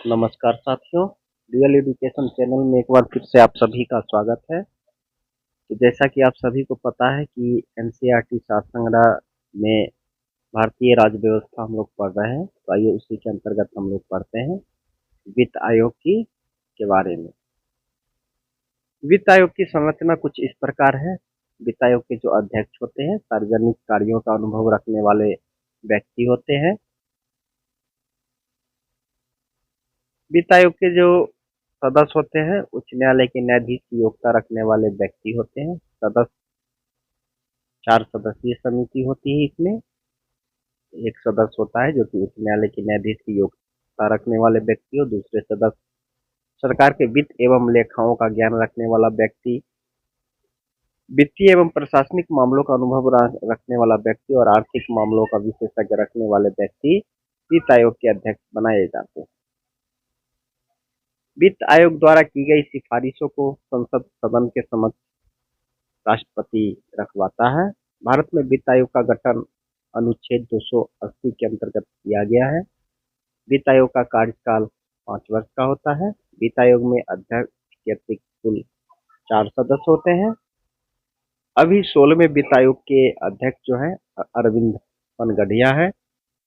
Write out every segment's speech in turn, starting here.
नमस्कार साथियों, real education channel में एक बार फिर से आप सभी का स्वागत है। तो जैसा कि आप सभी को पता है कि एनसीईआरटी शासन संग्रह में भारतीय राज्य व्यवस्था हम लोग पढ़ रहे हैं, तो आइए उसी के अंतर्गत हम लोग पढ़ते हैं वित्त आयोग की के बारे में। वित्त आयोग की संरचना कुछ इस प्रकार है। वित्त आयोग के जो अध्यक्ष होते हैं, सार्वजनिक कार्यों का अनुभव रखने वाले व्यक्ति होते हैं। वित्त आयोग के जो सदस्य होते हैं, उच्च न्यायालय के न्यायाधीश की योग्यता रखने वाले व्यक्ति होते हैं। सदस्य 4 सदस्यीय समिति होती है। इसमें एक सदस्य होता है जो कि उच्च न्यायालय के न्यायाधीश की योग्यता रखने वाले व्यक्ति, और दूसरे सदस्य सरकार के वित्त एवं लेखाओं का ज्ञान रखने वाला व्यक्ति, वित्तीय एवं प्रशासनिक मामलों का अनुभव रखने वाला व्यक्ति और आर्थिक मामलों का विशेषज्ञ रखने वाले व्यक्ति वित्त आयोग के अध्यक्ष बनाए जाते हैं। वित्त आयोग द्वारा की गई सिफारिशों को संसद सदन के समक्ष राष्ट्रपति रखवाता है। भारत में वित्त आयोग का गठन अनुच्छेद 280 के अंतर्गत किया गया है। वित्त आयोग का कार्यकाल 5 वर्ष का होता है। वित्त आयोग में अध्यक्ष के अतिरिक्त कुल 4 सदस्य होते हैं। अभी 16वें वित्त आयोग के अध्यक्ष जो है अरविंद पनगढ़िया है।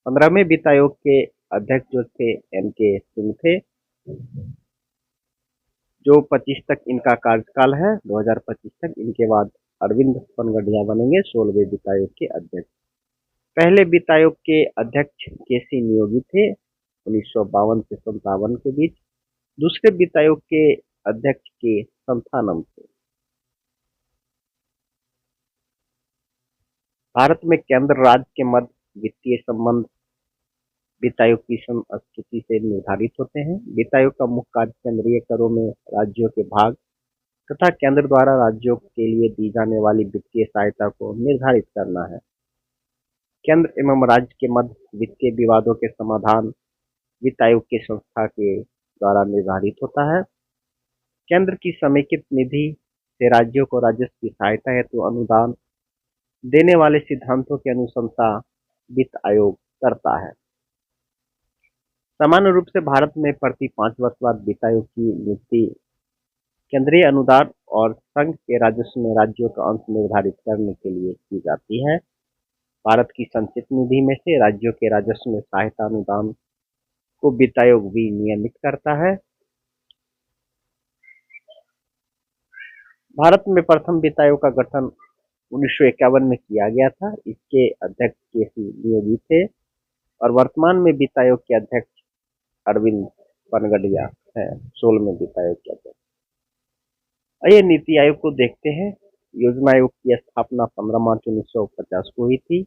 15वें वित्त आयोग के अध्यक्ष जो थे NK सिंह थे, जो 25 तक इनका कार्यकाल है, 2025 तक। इनके बाद अरविंद पनगढ़िया बनेंगे 16वें वित्त आयोग के अध्यक्ष। पहले वित्त आयोग के अध्यक्ष KC नियोगी थे 1952 से 57 के बीच। दूसरे वित्त आयोग के अध्यक्ष के संथानम थे। भारत में केंद्र राज्य के मध्य वित्तीय संबंध वित्त आयोग की संस्तुति से निर्धारित होते हैं। वित्त आयोग का मुख्य कार्य केंद्रीय करों में राज्यों के भाग तथा केंद्र द्वारा राज्यों के लिए दी जाने वाली वित्तीय सहायता को निर्धारित करना है। केंद्र एवं राज्य के मध्य वित्तीय विवादों के समाधान वित्त आयोग की संस्था के द्वारा निर्धारित होता है। केंद्र की समेकित निधि से राज्यों को राजस्व की सहायता हेतु अनुदान देने वाले सिद्धांतों की अनुशंसा वित्त आयोग करता है। सामान्य रूप से भारत में प्रति 5 वर्ष बाद वित्त आयोग की नियुक्ति केंद्रीय अनुदान और संघ के राजस्व में राज्यों का अंश निर्धारित करने के लिए की जाती है। भारत की संचित निधि में से राज्यों के राजस्व में सहायता अनुदान को वित्त आयोग भी नियमित करता है। भारत में प्रथम वित्त आयोग का गठन 1951 में किया गया था। इसके अध्यक्ष KC नियोगी थे और वर्तमान में वित्त आयोग के अध्यक्ष अरविंद पनगढ़िया है, 16वें वित्त आयोग के अध्यक्ष। आइए नीति आयोग को देखते हैं। योजना आयोग की स्थापना 15 मार्च 1950 को हुई थी।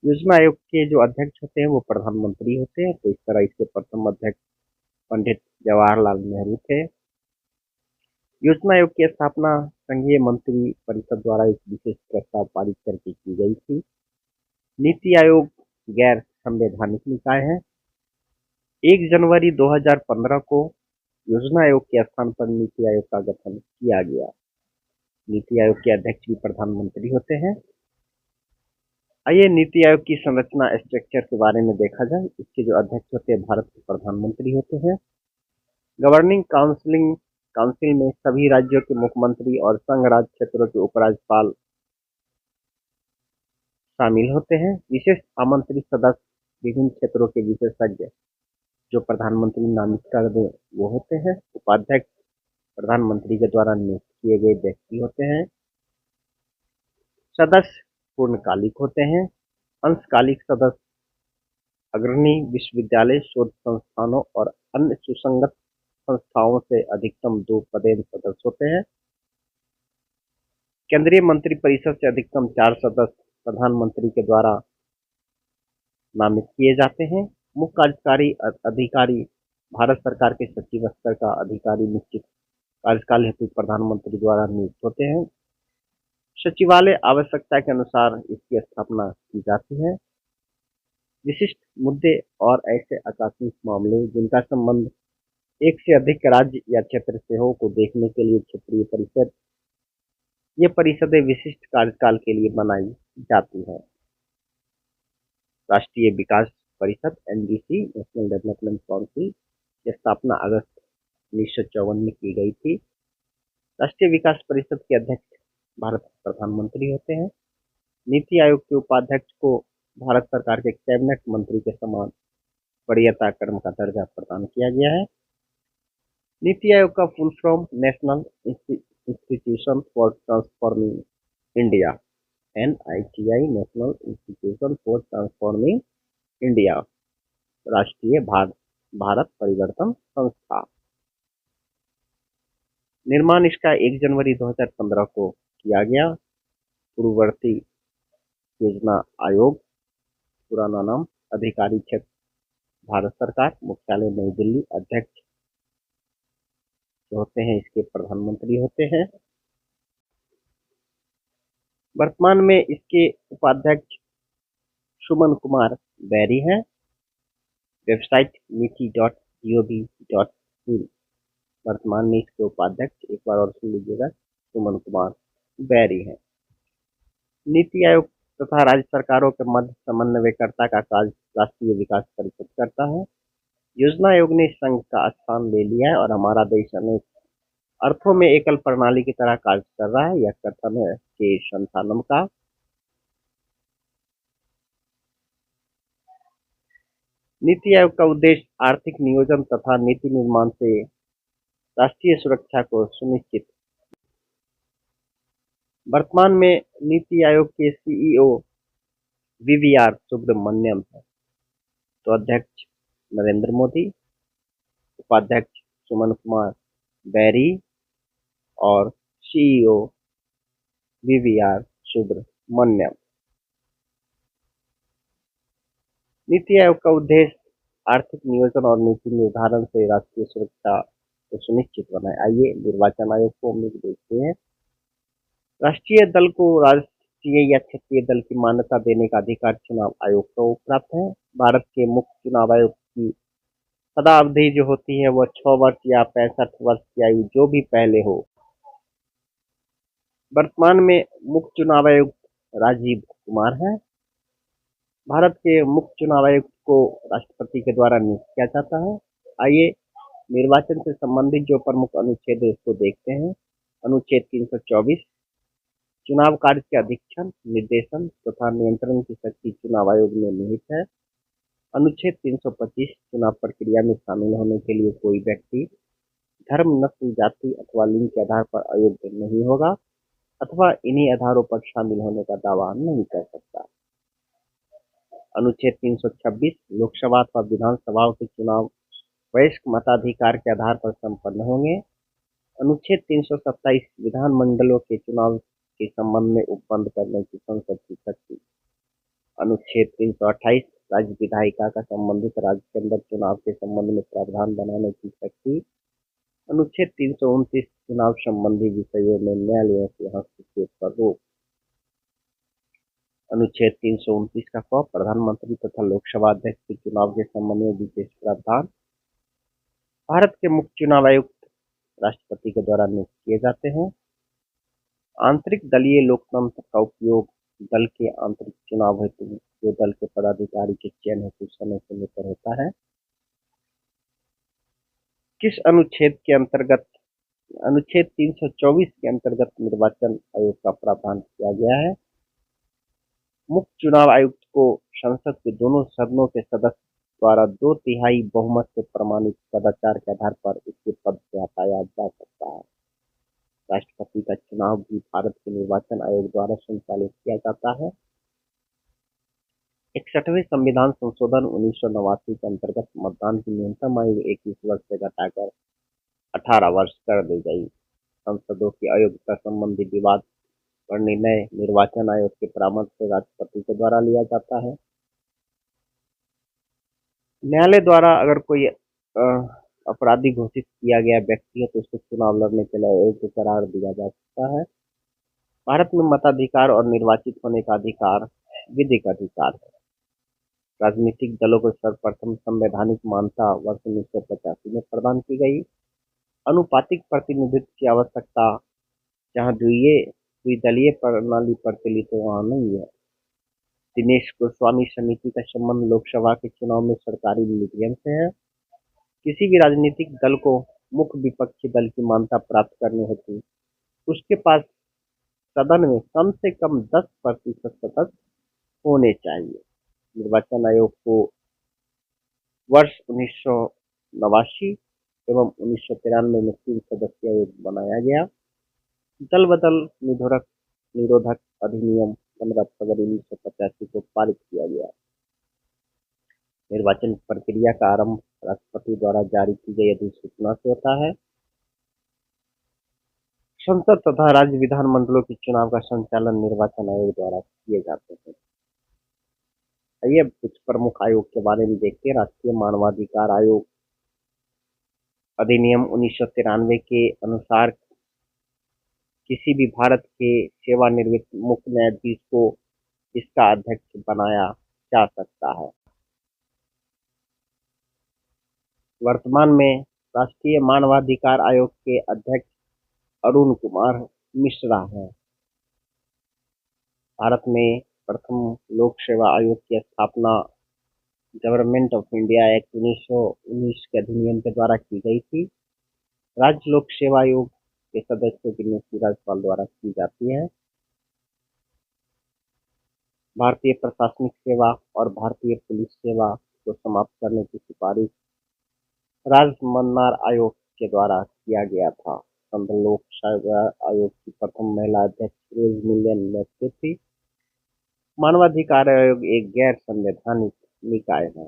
योजना आयोग के जो अध्यक्ष होते हैं वो प्रधानमंत्री होते हैं। तो इस तरह इसके प्रथम अध्यक्ष पंडित जवाहरलाल नेहरू थे। योजना आयोग की स्थापना संघीय मंत्री परिषद द्वारा एक विशेष प्रस्ताव पारित करके की गई थी। नीति आयोग गैर संवैधानिक निकाय है। 1 जनवरी 2015 को योजना आयोग के स्थान पर नीति आयोग का गठन किया गया। नीति आयोग के अध्यक्ष भी प्रधानमंत्री होते हैं। आइए नीति आयोग की संरचना स्ट्रक्चर के बारे में देखा जाए। इसके जो अध्यक्ष होते हैं भारत के प्रधानमंत्री होते हैं। गवर्निंग काउंसिल में सभी राज्यों के मुख्यमंत्री और संघ राज्य क्षेत्रों के उपराज्यपाल शामिल होते हैं। विशेष आमंत्रित सदस्य विभिन्न क्षेत्रों के विशेषज्ञ जो प्रधानमंत्री नामित कर दे वो होते हैं। उपाध्यक्ष प्रधानमंत्री के द्वारा नियुक्त किए गए व्यक्ति होते हैं। सदस्य पूर्णकालिक होते हैं। अंशकालिक सदस्य अग्रणी विश्वविद्यालय, शोध संस्थानों और अन्य सुसंगत संस्थाओं से अधिकतम 2 पदेन सदस्य होते हैं। केंद्रीय मंत्रिपरिषद से अधिकतम 4 सदस्य प्रधानमंत्री के द्वारा नामित किए जाते हैं। मुख्य कार्यकारी अधिकारी भारत सरकार के सचिव स्तर का अधिकारी निश्चित कार्यकाल हेतु प्रधानमंत्री द्वारा नियुक्त होते हैं। सचिवालय आवश्यकता के अनुसार इसकी स्थापना की जाती है। विशिष्ट मुद्दे और ऐसे आकस्मिक मामले जिनका संबंध एक से अधिक राज्य या क्षेत्र से हो को देखने के लिए क्षेत्रीय परिषद, ये परिषदें विशिष्ट कार्यकाल के लिए बनाई जाती हैं। राष्ट्रीय विकास परिषद NDC, नेशनल डेवलपमेंट काउंसिल, की स्थापना अगस्त 1954 में की गई थी। राष्ट्रीय विकास परिषद के अध्यक्ष भारत के प्रधानमंत्री होते हैं। नीति आयोग के उपाध्यक्ष को भारत सरकार के कैबिनेट मंत्री के समान वरीयता क्रम का दर्जा प्रदान किया गया है। नीति आयोग का full form national institution for transforming India, NITI, national institution for transforming India, राष्ट्रीय भारत परिवर्तन संस्था। निर्माण इसका 1 जनवरी 2015 को किया गया। पूर्ववर्ती योजना आयोग, पुराना नाम अधिकारी क्षेत्र भारत सरकार, मुख्यालय नई दिल्ली, अध्यक्ष जो होते हैं इसके प्रधानमंत्री होते हैं। वर्तमान में इसके उपाध्यक्ष सुमन कुमार बैरी हैं। वेबसाइट नीति.gov.in, वर्तमान में इसके उपाध्यक्ष, एक बार और सुन लीजिएगा, सुमन कुमार बैरी हैं। नीति आयोग तथा राज्य सरकारों के मध्य समन्वयकर्ता का कार्य राष्ट्रीय विकास परिषद करता है। योजना आयोग ने संघ का स्थान ले लिया है और हमारा देश अनेक अर्थों में एकल प्रणाली की तरह कार्य कर रहा है। यह कथन है के संथानम का। नीति आयोग का उद्देश्य आर्थिक नियोजन तथा नीति निर्माण से राष्ट्रीय सुरक्षा को सुनिश्चित। वर्तमान में नीति आयोग के CEO VVR सुब्रमण्यम है। तो अध्यक्ष नरेंद्र मोदी, उपाध्यक्ष सुमन कुमार बैरी और CEO VVR सुब्रमण्यम। नीति आयोग का उद्देश्य आर्थिक नियोजन और नीति निर्धारण से राष्ट्रीय सुरक्षा को सुनिश्चित बनाए। आइए निर्वाचन आयोग को हम लोग देखते हैं। राष्ट्रीय दल को राष्ट्रीय या क्षेत्रीय दल की मान्यता देने का अधिकार चुनाव आयोग को प्राप्त है। भारत के मुख्य चुनाव आयोग की सदा अवधि जो होती है वह 6 वर्ष या 65 वर्ष की आयु जो भी पहले हो। वर्तमान में मुख्य चुनाव आयुक्त राजीव कुमार है। भारत के मुख्य चुनाव आयुक्त को राष्ट्रपति के द्वारा नियुक्त किया जाता है। आइए निर्वाचन से संबंधित जो प्रमुख अनुच्छेद है उसको देखते हैं। अनुच्छेद 324, चुनाव कार्य के अधीक्षण, निर्देशन तथा नियंत्रण की शक्ति चुनाव आयोग में निहित है। अनुच्छेद 325, चुनाव प्रक्रिया में शामिल होने के लिए कोई व्यक्ति धर्म, नस्ल, जाति अथवा लिंग के आधार पर अयोग्य नहीं होगा अथवा इन्हीं आधारों पर शामिल होने का दावा नहीं कर सकता। अनुच्छेद 326, लोकसभा अथवा विधानसभाओं के चुनाव वयस्क मताधिकार के आधार पर संपन्न होंगे। अनुच्छेद 327, विधानमंडलों के चुनाव के संबंध में उपबंध करने की संसद की शक्ति। अनुच्छेद 328, राज्य विधायिका का संबंधित राज्य के अंदर चुनाव के संबंध में प्रावधान बनाने की शक्ति। अनुच्छेद 329, चुनाव संबंधी विषयों में न्यायालयों के हस्तक्षेप पर रोक। अनुच्छेद 329 का क, प्रधानमंत्री तथा लोकसभा अध्यक्ष के चुनाव के संबंध में विशेष प्रावधान। भारत के मुख्य चुनाव आयुक्त राष्ट्रपति के द्वारा नियुक्त किए जाते हैं। आंतरिक दलीय लोकतंत्र का उपयोग दल के आंतरिक चुनाव हेतु जो दल के पदाधिकारी के चयन हेतु समय समय पर होता है। किस अनुच्छेद के अंतर्गत? अनुच्छेद 324 के अंतर्गत निर्वाचन आयोग का प्रावधान किया गया है। मुख्य चुनाव आयुक्त को संसद के दोनों सदनों के सदस्य द्वारा 2/3 बहुमत से प्रमाणित सदाचार के आधार पर उसके पद से हटाया जा सकता है। राष्ट्रपति का चुनाव भी भारत के निर्वाचन आयोग द्वारा संचालित किया जाता है। 61वें संविधान संशोधन 1989 के अंतर्गत मतदान की न्यूनतम आयु 21 वर्ष से घटाकर 18 वर्ष कर दी गई। संसदों की अयोग्यता संबंधी विवाद पर निर्णय निर्वाचन आयोग के परामर्श से राष्ट्रपति के द्वारा लिया जाता है। न्यायालय द्वारा अगर कोई अपराधी घोषित किया गया व्यक्ति है तो उसको चुनाव लड़ने के लिए अयोग्य करार दिया जा सकता है। भारत में मताधिकार और निर्वाचित होने का अधिकार विधिक अधिकार है। राजनीतिक दलों को सर्वप्रथम संवैधानिक मान्यता वर्ष 1985 में प्रदान की गई। अनुपातिक प्रतिनिधित्व की आवश्यकता जहाँ द्विदलीय प्रणाली प्रचलित है वहाँ नहीं है। दिनेश गोस्वामी समिति का संबंध लोकसभा के चुनाव में सरकारी विलियम से है। किसी भी राजनीतिक दल को मुख्य विपक्षी दल की मान्यता प्राप्त करनी होती, उसके पास सदन में कम से कम 10% सदस्य होने चाहिए। निर्वाचन आयोग को वर्ष 1989 एवं 1993 में 3 सदस्यीय आयोग बनाया गया। दल बदल निरोधक अधिनियम 15 फरवरी 1985 को पारित किया गया। निर्वाचन प्रक्रिया का आरंभ राष्ट्रपति द्वारा जारी की गई अधिसूचना से होता है। संसद तथा राज्य विधानमंडलों के चुनाव का संचालन निर्वाचन आयोग द्वारा किए जाते हैं। आइए अब कुछ प्रमुख आयोग के बारे में देखते हैं। राष्ट्रीय मानवाधिकार आयोग अधिनियम 1993 के अनुसार किसी भी भारत के सेवानिवृत्त मुख्य न्यायाधीश को इसका अध्यक्ष बनाया जा सकता है। वर्तमान में राष्ट्रीय मानवाधिकार आयोग के अध्यक्ष अरुण कुमार मिश्रा हैं। भारत में प्रथम लोक सेवा आयोग की स्थापना गवर्नमेंट ऑफ इंडिया एक्ट 1919 के अधिनियम के द्वारा की गई थी। राज्य लोक सेवा आयोग के सदस्यों की नियुक्ति राज्यपाल द्वारा की जाती है। भारतीय प्रशासनिक सेवा और भारतीय पुलिस सेवा को समाप्त करने की सिफारिश राजमन्नार आयोग के द्वारा किया गया था। संघ लोक सेवा आयोग की प्रथम महिला अध्यक्ष रोज मिलियन मैथ्यू थी। मानवाधिकार आयोग एक गैर संवैधानिक निकाय है।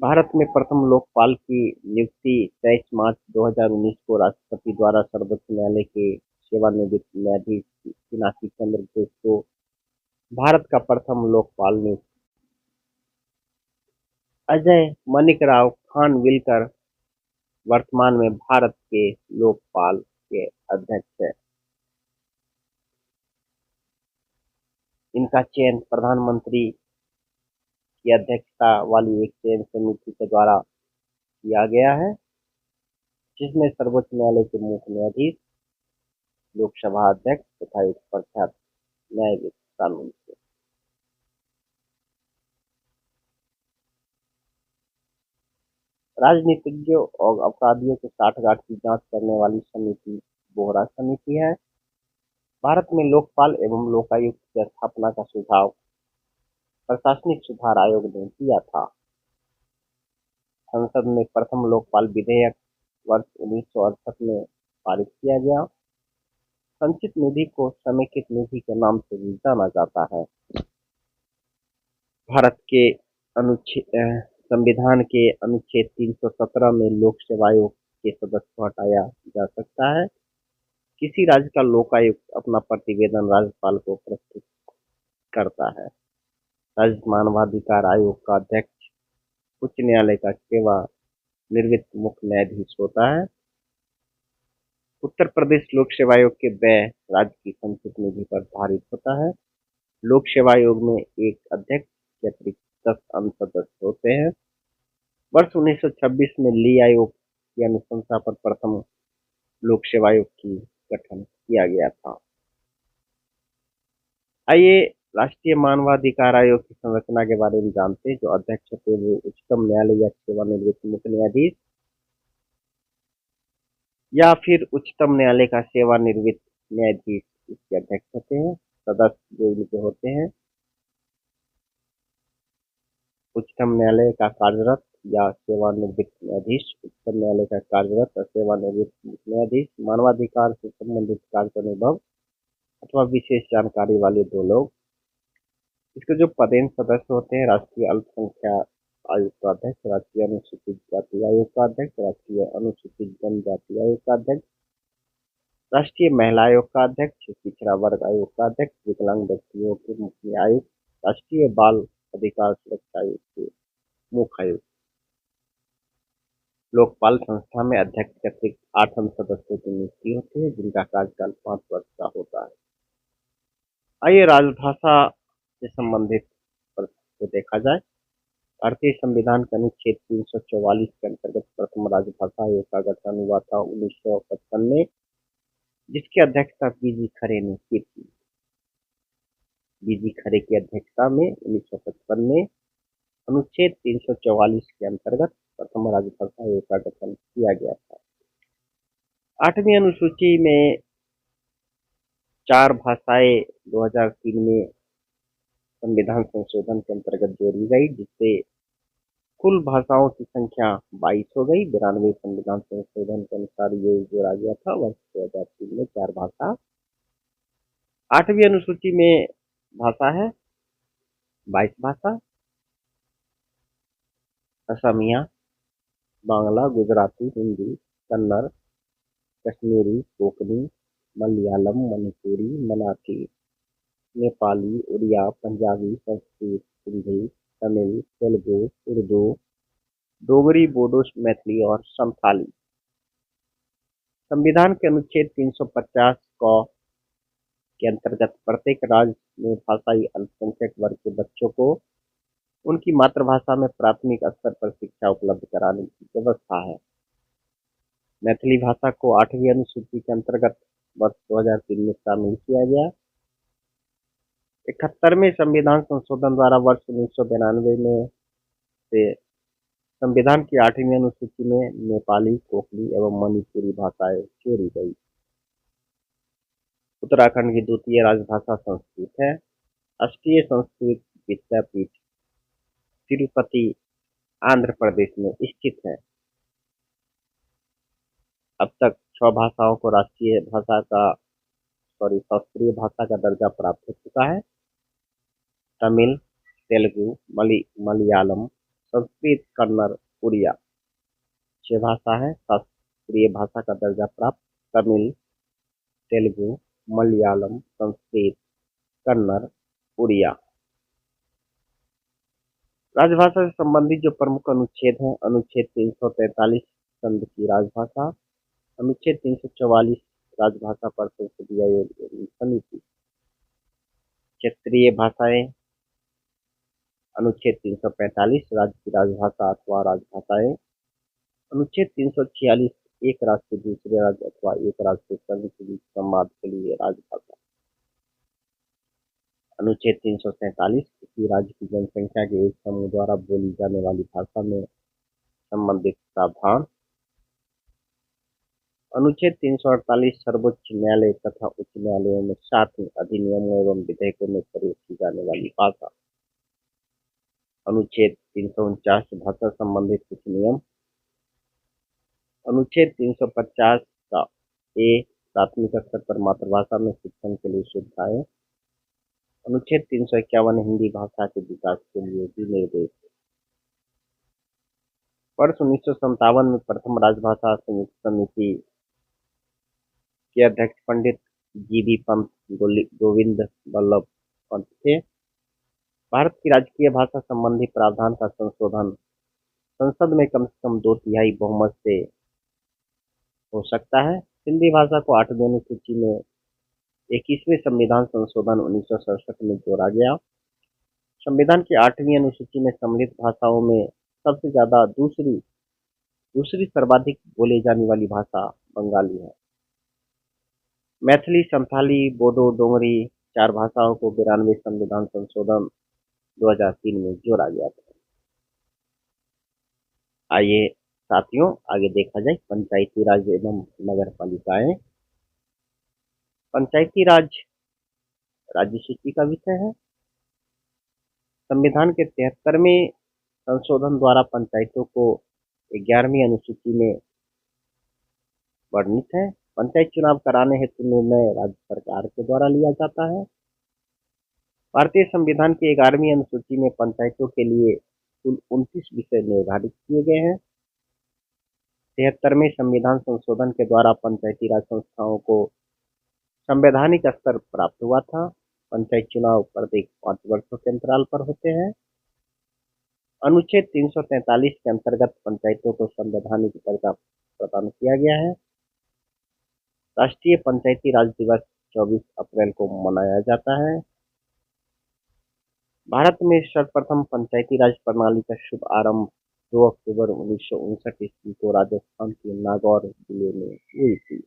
भारत में प्रथम लोकपाल की नियुक्ति 23 मार्च 2019 को राष्ट्रपति द्वारा सर्वोच्च न्यायालय के सेवानिवृत्त न्यायाधीश पिनाकी चंद्र घोष को भारत का प्रथम लोकपाल नियुक्त। अजय मणिकराव खानविलकर वर्तमान में भारत के लोकपाल के अध्यक्ष है। इनका चयन प्रधानमंत्री की अध्यक्षता वाली एक चयन समिति के द्वारा किया गया है, जिसमें सर्वोच्च न्यायालय के मुख्य न्यायाधीश, लोकसभा अध्यक्ष तथा एक प्रख्यात न्यायविद शामिल थे। राजनीतिज्ञों और अपराधियों के साठगांठ की जांच करने वाली समिति बोहरा समिति है। भारत में लोकपाल एवं लोकायुक्त की स्थापना का सुझाव प्रशासनिक सुधार आयोग ने दिया था। संसद में प्रथम लोकपाल विधेयक वर्ष 1968 में पारित किया गया। संचित निधि को समेकित निधि के नाम से भी जाना जाता है। भारत के संविधान के अनुच्छेद 317 में लोक सेवा आयोग के सदस्य को हटाया जा सकता है। किसी राज्य का लोकायुक्त अपना प्रतिवेदन राज्यपाल को प्रस्तुत करता है। राज्य मानवाधिकार आयोग का अध्यक्ष उच्च न्यायालय का सेवानिवृत्त मुख्य न्यायाधीश होता है। उत्तर प्रदेश लोक सेवा आयोग के व्यय राज्य की संचित निधि पर भारित होता है। लोक सेवा आयोग में एक अध्यक्ष के अतिरिक्त 10 अन्य सदस्य होते हैं। वर्ष 1926 में ली आयोग की अनुशंसा पर प्रथम लोक सेवा आयोग की गठन किया गया था। आइए राष्ट्रीय मानवाधिकार आयोग की संरचना के बारे में जानते हैं। जो अध्यक्ष होते हैं वो उच्चतम न्यायालय या सेवानिवृत्त मुख्य न्यायाधीश या फिर उच्चतम न्यायालय का सेवानिवृत्त न्यायाधीश इसके अध्यक्ष होते हैं। सदस्य जो इनके होते हैं उच्चतम न्यायालय का कार्यरत या सेवानिवृत्त न्यायाधीश, उच्चतम न्यायालय का कार्यरत और सेवानिवृत्त मुख्य न्यायाधीश, मानवाधिकार से संबंधित कार्य का अनुभव अथवा विशेष जानकारी वाले 2 लोग। इसके जो पदेन सदस्य होते हैं राष्ट्रीय अल्पसंख्यक आयोग का अध्यक्ष, राष्ट्रीय अनुसूचित जाति आयोग का अध्यक्ष, राष्ट्रीय अनुसूचित जनजाति आयोग का अध्यक्ष, राष्ट्रीय महिला आयोग का अध्यक्ष, पिछड़ा वर्ग आयोग का अध्यक्ष, विकलांग व्यक्तियों के मुख्य आयुक्त, राष्ट्रीय बाल अधिकार सुरक्षा आयोग के मुख्य आयुक्त। लोकपाल संस्था में अध्यक्ष के अतिरिक्त 8 अन्य सदस्यों की नियुक्ति होती है, जिनका कार्यकाल 5 वर्ष का होता है। आइए राजभाषा से संबंधित को देखा जाए। भारतीय संविधान के अनुच्छेद 344 के अंतर्गत प्रथम राजभाषा आयोग का गठन हुआ था 1955 में, जिसकी अध्यक्षता पीजी खरे ने की थी। पीजी खरे की अध्यक्षता में 1955 में अनुच्छेद 344 के अंतर्गत प्रथम राजभाषा आयोग का गठन किया गया था। 8वीं अनुसूची में 4 भाषाएं 2003 में संविधान संशोधन के अंतर्गत जोड़ी गई, जिससे कुल भाषाओं की संख्या 22 हो गई। 92 संविधान संशोधन के अनुसार ये जोड़ा गया था। वर्ष 2003 में 4 भाषा। 8वीं अनुसूची में भाषा है 22 भाषा: असमिया, बांग्ला, गुजराती, हिंदी, कन्नड़, कश्मीरी, कोंकणी, मलयालम, मणिपुरी, मराठी, नेपाली, उड़िया, पंजाबी, संस्कृत, सिंधी, तमिल, तेलुगु, उर्दू, डोगरी, बोडो, मैथिली और संथाली। संविधान के अनुच्छेद 350 के अंतर्गत प्रत्येक राज्य में भाषाई अल्पसंख्यक वर्ग के बच्चों को उनकी मातृभाषा में प्राथमिक स्तर पर शिक्षा उपलब्ध कराने की व्यवस्था है। मैथिली भाषा को 8वीं अनुसूची के अंतर्गत वर्ष 2003 में शामिल किया गया। 71वें संविधान संशोधन द्वारा वर्ष 1992 में से संविधान की 8वीं अनुसूची में नेपाली, कोंकणी एवं मणिपुरी भाषाएं जोड़ी गई। उत्तराखंड की द्वितीय राजभाषा संस्कृत है। राष्ट्रीय संस्कृत विद्यापीठ तिरुपति, आंध्र प्रदेश में स्थित है। अब तक 6 भाषाओं को शास्त्रीय भाषा का दर्जा प्राप्त हो चुका है। तमिल, तेलुगु, मलयालम, संस्कृत, कन्नड़, उड़िया 6 भाषा है शास्त्रीय भाषा का दर्जा प्राप्त। तमिल, तेलुगु, मलयालम, संस्कृत, कन्नड़, उड़िया। राजभाषा से संबंधित जो प्रमुख अनुच्छेद हैं: अनुच्छेद 343 संघ की राजभाषा, अनुच्छेद 344 राजभाषा पर संसदीय आयोग समिति, क्षेत्रीय भाषाएं, अनुच्छेद 345 राज्य की राजभाषा अथवा राजभाषाएं, अनुच्छेद 346 एक राज्य से दूसरे राज्य अथवा एक राज्य से संघ के बीच संवाद के लिए राजभाषा, अनुच्छेद 347 किसी राज्य की जनसंख्या के एक समूह द्वारा बोली जाने वाली भाषा में संबंधित प्रावधान, अनुच्छेद 348 सर्वोच्च न्यायालय तथा उच्च न्यायालयों में साथ ही अधिनियमों एवं विधेयकों में प्रयोग की जाने वाली भाषा, अनुच्छेद 349 भाषा संबंधित कुछ नियम, अनुच्छेद 350 का प्राथमिक स्तर पर मातृभाषा में शिक्षण के लिए सुविधाएं, अनुच्छेद 351 हिंदी भाषा के विकास के लिए भी निर्देश। वर्ष 1957 में प्रथम राजभाषा संयुक्त समिति के अध्यक्ष पंडित जीबी पंत गोविंद बल्लभ पंत थे। भारत की राजकीय भाषा संबंधी प्रावधान का संशोधन संसद में कम से कम 2/3 बहुमत से हो सकता है। हिंदी भाषा को 8वीं अनुसूची में 21वें संविधान संशोधन 1967 में जोड़ा गया। संविधान की 8वीं अनुसूची में सम्मिलित भाषाओं में सबसे ज्यादा दूसरी सर्वाधिक बोले जाने वाली भाषा बंगाली है। मैथिली, संथाली, बोडो, डोगरी 4 भाषाओं को 92 संविधान संशोधन 2003 में जोड़ा गया था। आइए साथियों, आगे देखा जाए पंचायती राज एवं नगर पालिकाएं। पंचायती राज राज्य सूची का विषय है। संविधान के 73वें संशोधन द्वारा पंचायतों को 11वीं अनुसूची में वर्णित है। पंचायत चुनाव कराने हेतु निर्णय राज्य सरकार के द्वारा लिया जाता है। भारतीय संविधान की 11वीं अनुसूची में पंचायतों के लिए कुल 29 विषय निर्धारित किए गए हैं। 73वें संविधान संशोधन के द्वारा पंचायती राज संस्थाओं को संवैधानिक स्तर प्राप्त हुआ था। पंचायत चुनाव प्रत्येक 5 वर्षों के अंतराल पर होते हैं। अनुच्छेद 343 के अंतर्गत पंचायतों को संवैधानिक दर्जा प्रदान किया गया है। राष्ट्रीय पंचायती राज दिवस 24 अप्रैल को मनाया जाता है। भारत में सर्वप्रथम पंचायती राज प्रणाली का शुभ आरंभ 2 अक्टूबर 1959 ईस्वी को राजस्थान के नागौर जिले में हुई थी।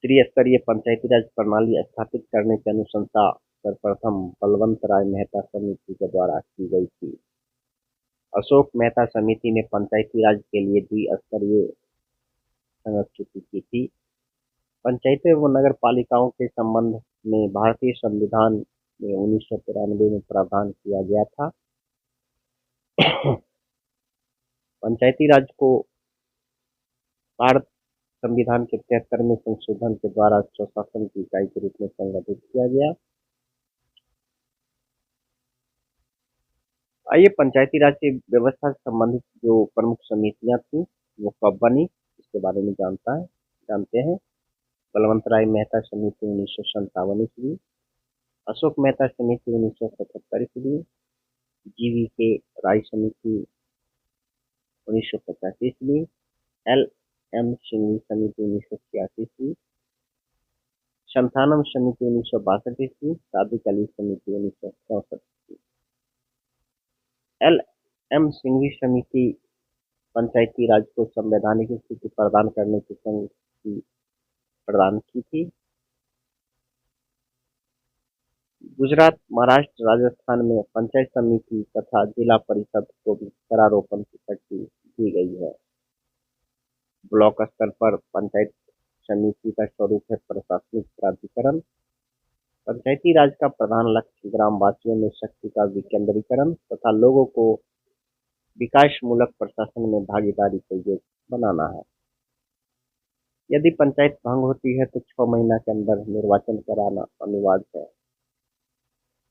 त्रिस्तरीय पंचायती राज प्रणाली स्थापित करने की अनुशंसा सर्वप्रथम बलवंत राय मेहता समिति के द्वारा की गई थी। अशोक मेहता समिति ने पंचायती राज के लिए द्विस्तरीय संस्कृति की थी। पंचायतें एवं नगर पालिकाओं के संबंध में भारतीय संविधान में 1993 में प्रावधान किया गया था। पंचायती राज को भारत संविधान के 73वें संशोधन के द्वारा स्वशासन की इकाई के रूप में संगठित किया गया। आइए पंचायती राज की व्यवस्था से संबंधित जो प्रमुख समितियां थी वो कब बनी इसके बारे में जानते हैं। बलवंत राय मेहता समिति 1957 ईस्वी, अशोक मेहता समिति 1977 ईस्वी, जीवी के राय समिति 1985 ईस्वी, एल एम सिंघवी समिति 1986 ईस्वी, संथानम समिति 1962 ईस्वी, सादिक अली समिति 1964 ईस्वी। एल एम सिंघवी समिति पंचायती राज को संवैधानिक स्थिति प्रदान करने की संगति प्रदान की थी। गुजरात, महाराष्ट्र, राजस्थान में पंचायत समिति तथा जिला परिषद को भी करारोपण की शक्ति दी गई है। ब्लॉक स्तर पर पंचायत समिति का स्वरूप है प्रशासनिक प्राधिकरण। पंचायती राज का प्रधान लक्ष्य ग्रामवासियों में शक्ति का विकेंद्रीकरण तथा लोगों को विकासमूलक प्रशासन में भागीदारी को योग्य बनाना है। यदि पंचायत भंग होती है तो 6 महीना के अंदर निर्वाचन कराना अनिवार्य है।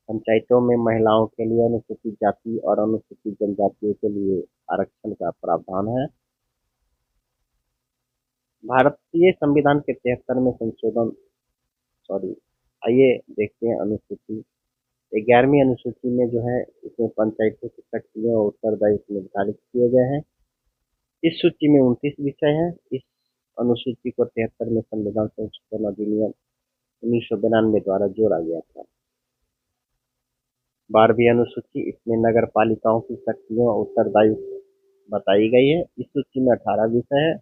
पंचायतों में महिलाओं के लिए अनुसूचित जाति और अनुसूचित जनजातियों के लिए आरक्षण का प्रावधान है। भारतीय संविधान के 73वें संशोधन आइए देखते हैं अनुसूची 11वीं अनुसूची में जो है इसमें पंचायतों की शक्तियां और उत्तरदायित्व निर्धारित किए गए हैं। इस सूची में 29 विषय हैं। इस अनुसूची को 73वें संविधान संशोधन अधिनियम 1992 द्वारा जोड़ा गया था। 12वीं अनुसूची इसमें नगर पालिकाओं की शक्तियों और उत्तरदायित्व बताई गई है। इस सूची में 18 विषय है।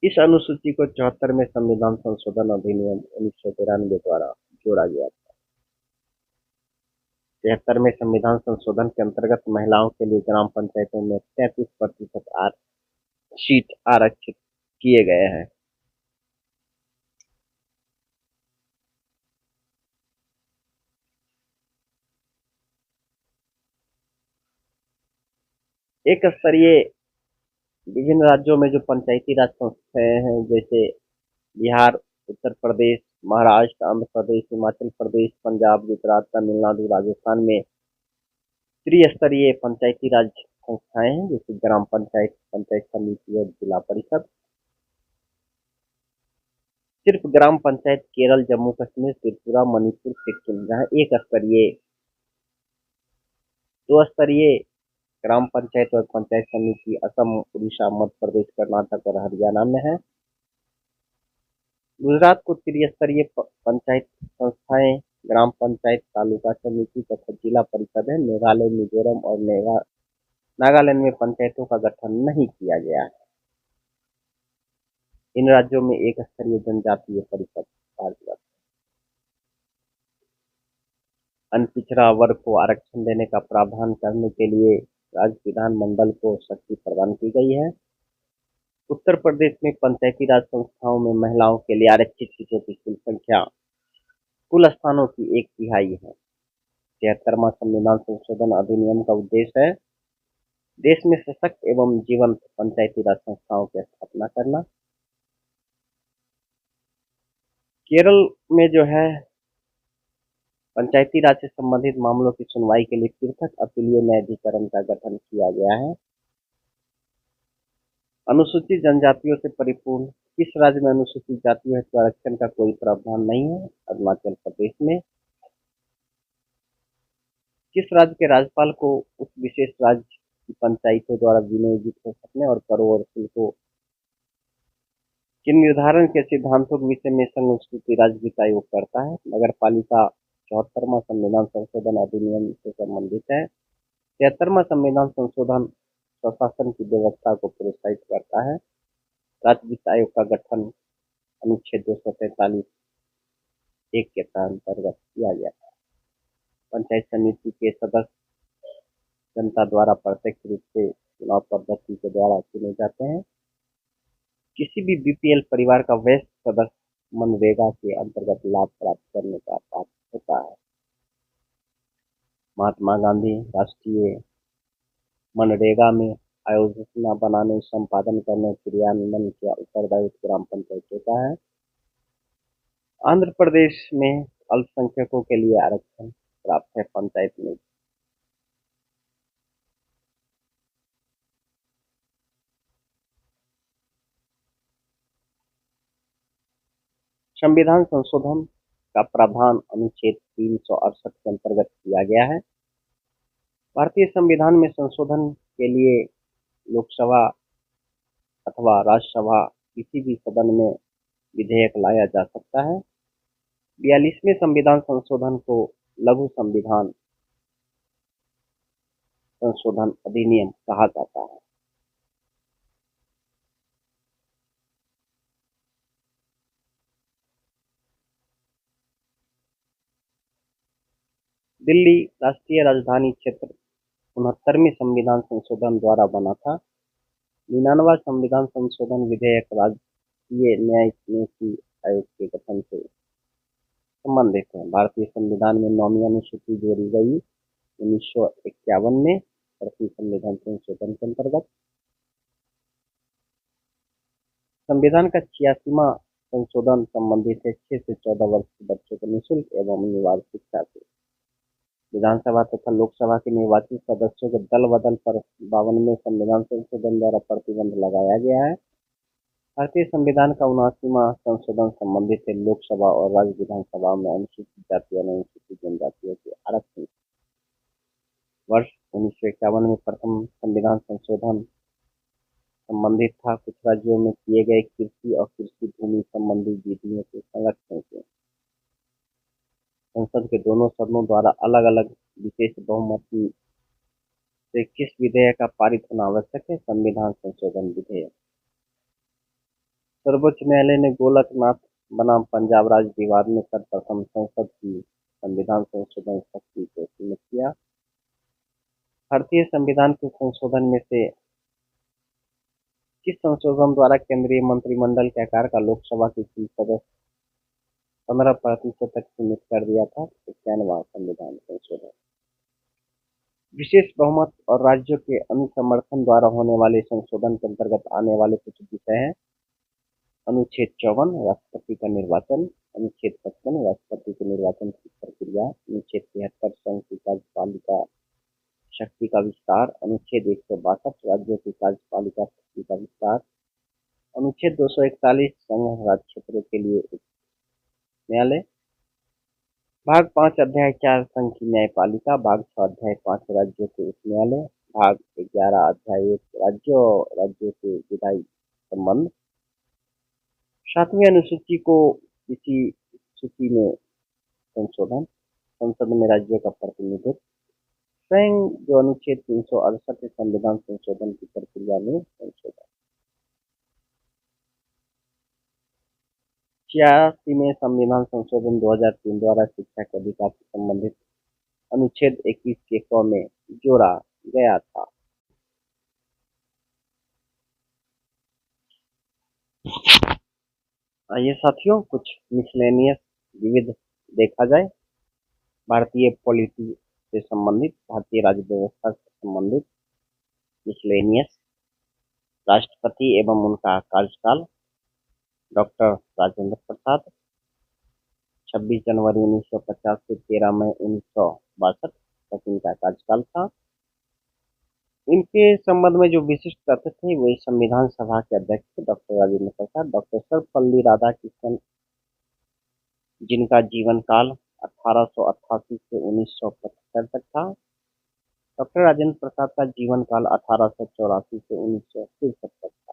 इस अनुसूची को 74वें संविधान संशोधन अधिनियम 1993 द्वारा जोड़ा गया था। 73वें संविधान संशोधन के अंतर्गत महिलाओं के लिए ग्राम पंचायतों में 33% सीट आरक्षित किए गए हैं। एक स्तरीय विभिन्न राज्यों में जो पंचायती राज संस्थाएं हैं जैसे बिहार, उत्तर प्रदेश, महाराष्ट्र, आंध्र प्रदेश, हिमाचल प्रदेश, पंजाब, गुजरात, तमिलनाडु, राजस्थान में त्रिस्तरीय पंचायती राज संस्थाएं हैं जैसे ग्राम पंचायत, पंचायत समिति और जिला परिषद। सिर्फ ग्राम पंचायत केरल, जम्मू कश्मीर, त्रिपुरा, मणिपुर, सिक्किम जहाँ एक स्तरीय 2 स्तरीय ग्राम पंचायत और पंचायत समिति असम, उड़ीसा, मध्य प्रदेश, कर्नाटक और हरियाणा में है। गुजरात को त्रिस्तरीय पंचायत संस्थाएं ग्राम पंचायत, तालुका समिति तथा जिला परिषद है। मेघालय, मिजोरम और नागालैंड में पंचायतों का गठन नहीं किया गया है। इन राज्यों में एक स्तरीय जनजातीय परिषद कार्यरत है। अनपिछड़ा वर्ग को आरक्षण देने का प्रावधान करने के लिए राज्य विधानमंडल को शक्ति प्रदान की गई है। उत्तर प्रदेश में पंचायती राज संस्थाओं में महिलाओं के लिए आरक्षित सीटों की कुल संख्या कुल स्थानों की 1/3 है। 73वां संविधान संशोधन अधिनियम का उद्देश्य है देश में सशक्त एवं जीवंत पंचायती राज संस्थाओं की स्थापना करना। केरल में जो है पंचायती राज से संबंधित मामलों की सुनवाई के लिए पृथक अपीलीय न्यायाधिकरण का गठन किया गया है। अनुसूचित जनजातियों से परिपूर्ण किस राज्य में अनुसूचित जातियों हेतु आरक्षण का कोई प्रावधान नहीं है? अरुणाचल प्रदेश में। किस राज्य के राज्यपाल को उस विशेष राज्य की पंचायतों द्वारा विनियोजित हो सकने और करों और शुल्कों के निर्धारण के सिद्धांतों के विषय में संघ राज्य वित्त आयोग करता है। नगर पालिका 74वां संविधान संशोधन अधिनियम से संबंधित है। 73वां संविधान संशोधन स्वशासन की व्यवस्था को प्रोत्साहित करता है। राज्य वित्त आयोग का गठन अनुच्छेद 243 1 के अंतर्गत किया गया है। पंचायत समिति के सदस्य जनता द्वारा प्रत्यक्ष रूप से चुनाव पद्धति के द्वारा चुने जाते हैं। किसी भी बीपीएल परिवार का वयस्क सदस्य मनरेगा के अंतर्गत लाभ प्राप्त करने का पात्र होता है। महात्मा गांधी राष्ट्रीय मनरेगा में आयोजना बनाने, संपादन करने, क्रियान्वयन का उत्तरदायित्व ग्राम पंचायतों का है। आंध्र प्रदेश में अल्पसंख्यकों के लिए आरक्षण प्राप्त है पंचायत में। संविधान संशोधन का प्रावधान अनुच्छेद 368 के अंतर्गत किया गया है। भारतीय संविधान में संशोधन के लिए लोकसभा अथवा राज्यसभा किसी भी सदन में विधेयक लाया जा सकता है। 42वें संविधान संशोधन को लघु संविधान संशोधन अधिनियम कहा जाता है। दिल्ली राष्ट्रीय राजधानी क्षेत्र 69वें संविधान संशोधन द्वारा बना था। 99वां संविधान संशोधन विधेयक राष्ट्रीय न्यायिक नीति आयोग के गठन से संबंधित है। भारतीय संविधान में 9वीं अनुसूची जोड़ी गई 1951 में भारतीय संविधान संशोधन के अंतर्गत। संविधान का 86वां संशोधन संबंधित है 6 से 14 वर्ष के बच्चों को निःशुल्क एवं अनिवार्य शिक्षा से। विधानसभा तथा लोकसभा के निर्वाचित सदस्यों के दल बदल पर 52वें संविधान संशोधन द्वारा प्रतिबंध लगाया गया है। भारतीय संविधान का 79वां संशोधन संबंधित है लोकसभा और राज्य विधानसभा में अनुसूचित जाति और अनुसूचित जनजातियों के आरक्षण। वर्ष 1951 में प्रथम संविधान संशोधन संबंधित था कुछ राज्यों में किए गए कृषि और कृषि भूमि संबंधी विधियों के संरक्षण से। संसद के दोनों सदनों द्वारा अलग अलग विशेष बहुमत से किस विधेयक का पारित होना आवश्यक है? संविधान संशोधन विधेयक। सर्वोच्च न्यायालय ने गोलकनाथ बनाम पंजाब राज्य विवाद में सर्वप्रथम संसद की संविधान संशोधन शक्ति को सीमित किया। भारतीय संविधान के संशोधन में से किस संशोधन द्वारा केंद्रीय मंत्रिमंडल के आकार का लोकसभा के कुल सदस्य 15% तक सीमित कर दिया था? 91वां संविधान संशोधन। विशेष बहुमत और राज्यों के अनुसमर्थन द्वारा होने वाले संशोधन के अंतर्गत आने वाले कुछ विषय हैं। अनुच्छेद 54 राष्ट्रपति का निर्वाचन, अनुच्छेद 55 राष्ट्रपति के निर्वाचन की प्रक्रिया, अनुच्छेद 73 संघ की कार्यपालिका शक्ति का विस्तार, अनुच्छेद 162 राज्यों की कार्यपालिका शक्ति का विस्तार, अनुच्छेद 241 संघ राज्य क्षेत्रों के लिए उच्च न्यायालय, भाग 5 अध्याय 4 संघ की न्यायपालिका, भाग 6 अध्याय 5 राज्यों के उच्च न्यायालय, भाग 11 अध्याय 1 राज्यों के विधायी संबंध। 7वीं अनुसूची को किसी सूची में संशोधन, संसद में राज्यों का प्रतिनिधित्व, स्वयं जो अनुच्छेद 368 संविधान संशोधन की प्रक्रिया में संशोधन। 86वें संविधान संशोधन 2003 द्वारा शिक्षा के अधिकार से संबंधित अनुच्छेद 21 के क में जोड़ा गया था। आइए साथियों कुछ मिसलेनियस विविध देखा जाए। भारतीय पॉलिटी से संबंधित, भारतीय राज्य व्यवस्था से संबंधित मिसलेनियस। राष्ट्रपति एवं उनका कार्यकाल डॉक्टर राजेंद्र प्रसाद, 26 जनवरी 1950 से 13 मई 1962 तक इनका कार्यकाल था। इनके संबंध में जो विशिष्ट तथ्य थे वे संविधान सभा के अध्यक्ष डॉक्टर राजेंद्र प्रसाद, डॉक्टर सर्वपल्ली राधाकृष्णन जिनका जीवन काल 1888 से 1975 तक था। डॉक्टर राजेंद्र प्रसाद का जीवन काल 1884 से 1963 तक था।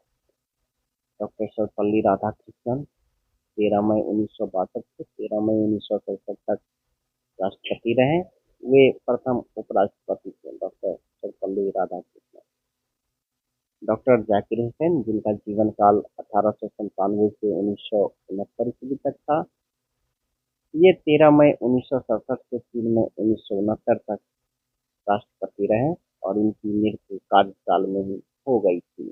डॉक्टर सर्वपल्ली राधाकृष्णन 13 मई 1962 से 13 मई 1967 तक राष्ट्रपति रहे। वे प्रथम उपराष्ट्रपति थे डॉक्टर सर्वपल्ली राधाकृष्णन। डॉक्टर जाकिर हुसैन जिनका जीवन काल 1897 से 1969 ईस्वी तक था। ये 13 मई 1967 से 3 मई 1969 तक राष्ट्रपति रहे और इनकी मृत्यु कार्यकाल में ही हो गई थी।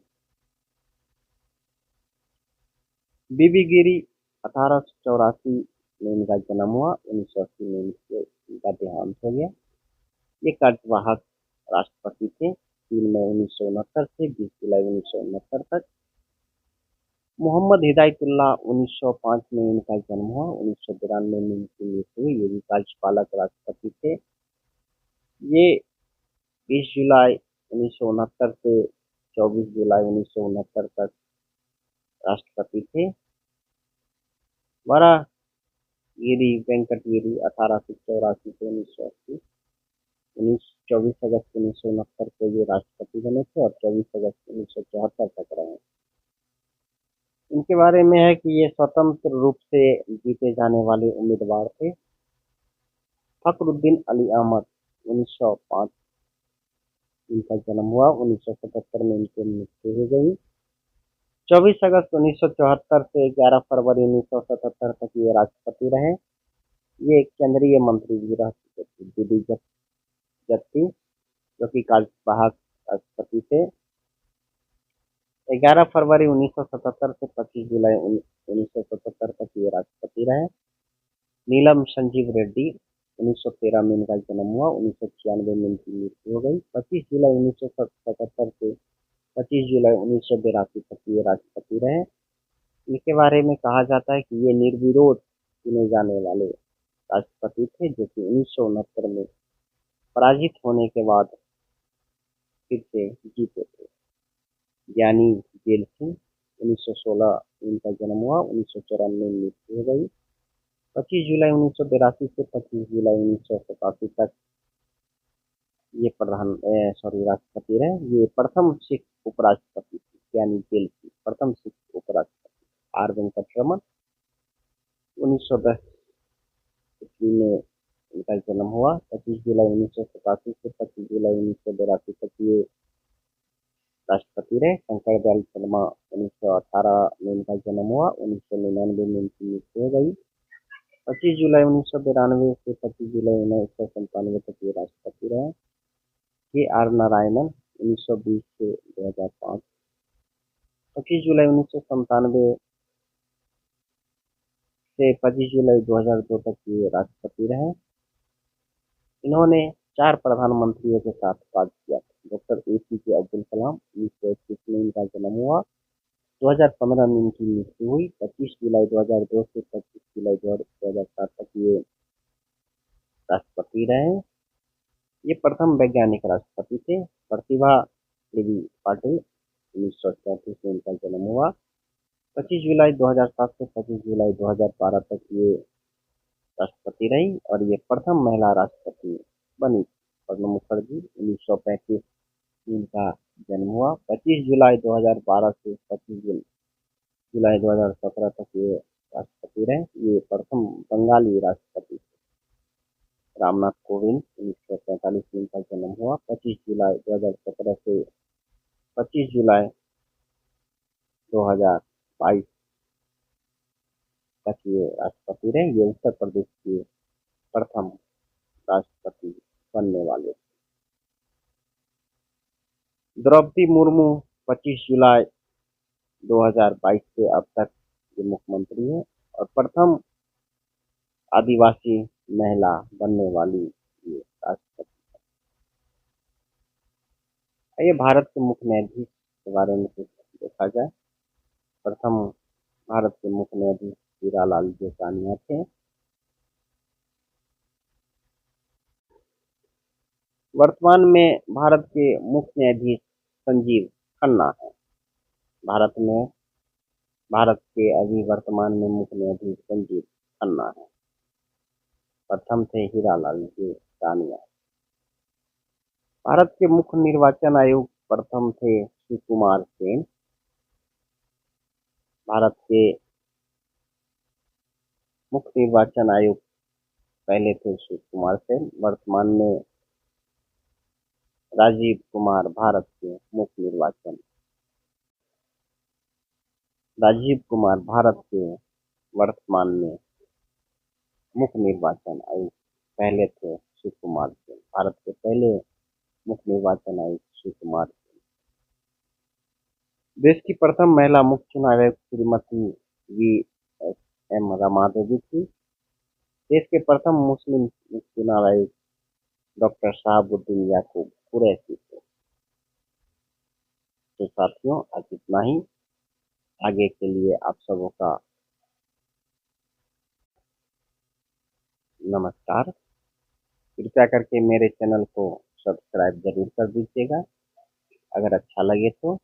बीबी गिरी 1884 में इनका जन्म हुआ। 1980 में इनका देहांत हो गया। ये कार्यवाहक राष्ट्रपति थे 3 मई 1969 से 20 जुलाई 1969 तक। मोहम्मद हिदायतुल्लाह 1905 में इनका जन्म हुआ। 1992 में इनकी मृत्यु हुई। ये भी कार्यपालक राष्ट्रपति थे। ये 20 जुलाई 1969 से 24 जुलाई 1969 तक राष्ट्रपति थे। वराहगिरी वेंकटगिरी 1884 से 1980, 24 अगस्त 1969 को ये राष्ट्रपति बने थे और 24 अगस्त 1974 तक रहे। इनके बारे में है कि ये स्वतंत्र रूप से जीते जाने वाले उम्मीदवार थे। फखरुद्दीन अली अहमद 1905 इनका जन्म हुआ। 1977 में इनकी मृत्यु हो गई। 24 अगस्त 1974 से 11 फरवरी 1977 तक ये राष्ट्रपति रहे। ये एक केंद्रीय मंत्री भी रह चुके थे, डीडी जत्ती, जो कि कार्यवाहक राष्ट्रपति थे। 11 फरवरी 1977 से 25 जुलाई 1977 तक ये राष्ट्रपति रहे। नीलम संजीव रेड्डी 1913 में इनका जन्म हुआ। 1996 में इनकी मृत्यु हो गई। 25 जुलाई 1977 से 25 जुलाई 1982 तक ये राष्ट्रपति रहे। इनके बारे में कहा जाता है कि ये निर्विरोध चुने जाने वाले राष्ट्रपति थे, जो कि 1969 में पराजित होने के बाद फिर से जीते थे। ज्ञानी जेल सिंह 1916 इनका जन्म हुआ। 1994 में मृत्यु हो गई। 25 जुलाई 1982 से 25 जुलाई 1987 तक ये राष्ट्रपति रहे। ये प्रथम सिख उपराष्ट्रपति थे। ज्ञानी जेल सिंह प्रथम सिख उपराष्ट्रपति। आर वेंकटरमन 1910 ईस्वी में इनका जन्म हुआ। 25 जुलाई 1987 से 25 जुलाई 1982 तक ये राष्ट्रपति रहे। शंकर दयाल शर्मा 1918 में इनका जन्म हुआ। 1999 में इनकी मृत्यु हो गई। 25 जुलाई 1992 से 25 जुलाई 1997 तक ये राष्ट्रपति रहे। के आर नारायणन 1920 से 2005। 25 जुलाई 1997 से 25 जुलाई 2002 तक ये राष्ट्रपति रहे। इन्होंने 4 प्रधानमंत्रियों के साथ कार्य किया। डॉक्टर APJ अब्दुल कलाम 1921 में इनका जन्म हुआ। 2015 में इनकी मृत्यु हुई। 25 जुलाई 2002 से 25 जुलाई 2007 तक ये राष्ट्रपति रहे। ये प्रथम वैज्ञानिक राष्ट्रपति थे। प्रतिभा देवी पाटिल 1934 में इनका जन्म हुआ। 25 जुलाई 2007 से 25 जुलाई 2012 तक ये राष्ट्रपति रही और ये प्रथम महिला राष्ट्रपति बनी। प्रणब मुखर्जी 1935 में इनका जन्म हुआ। 25 जुलाई 2012 से 25 जुलाई 2017 तक ये राष्ट्रपति रहे। ये प्रथम बंगाली राष्ट्रपति थे। रामनाथ कोविंद 1945 में इनका जन्म हुआ। 25 जुलाई 2017 से 25 जुलाई 2022 तक ये राष्ट्रपति रहे। ये उत्तर प्रदेश के प्रथम राष्ट्रपति बनने वाले। द्रौपदी मुर्मू 25 जुलाई 2022 से अब तक ये मुख्यमंत्री है और प्रथम आदिवासी महिला बनने वाली ये राष्ट्रपति। ये भारत के मुख्य न्यायाधीश के बारे में कुछ देखा जाए। प्रथम भारत के मुख्य न्यायाधीश हीरालाल जेठानिया थे। वर्तमान में भारत के मुख्य न्यायाधीश संजीव खन्ना है। भारत के अभी वर्तमान में मुख्य न्यायाधीश संजीव खन्ना है। प्रथम थे हीरालाल जेठानिया। भारत के मुख्य निर्वाचन आयुक्त प्रथम थे सुकुमार सेन। भारत के मुख्य निर्वाचन आयुक्त पहले थे सुकुमार सेन। वर्तमान में राजीव कुमार भारत के मुख्य निर्वाचन राजीव कुमार भारत के वर्तमान में मुख्य निर्वाचन आयुक्त पहले थे शिव कुमार सिंह, भारत के पहले मुख्य निर्वाचन आयुक्त शिव कुमार सिंह। देश की प्रथम महिला मुख्य चुनाव आयुक्त Shrimati V S M Rama Devi थी। देश के प्रथम मुस्लिम मुख्य चुनाव आयुक्त डॉक्टर शहाबुद्दीन याकूब कुरैशी थे। तो साथियों, आज इतना ही। आगे के लिए आप सबों का नमस्कार। कृपया करके मेरे चैनल को सब्सक्राइब जरूर कर दीजिएगा। अगर अच्छा लगे तो